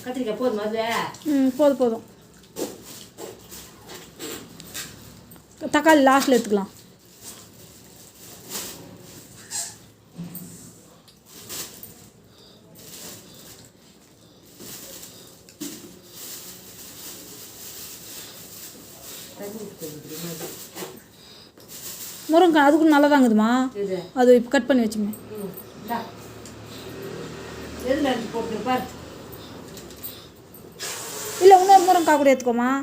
கத்திரிக்காய் போதுமா அது? போதும் போதும். தக்காளி லாஸ்ட்டில் எடுத்துக்கலாம். முருங்கைக்காய் அதுக்கும் நல்லா தாங்குதுமா. அது இப்போ கட் பண்ணி வச்சுங்க. எதில் அடிச்சு போட்டு பாரு. இல்லை இன்னொரு முருங்கைக்காய் கூட எடுத்துக்கோமா.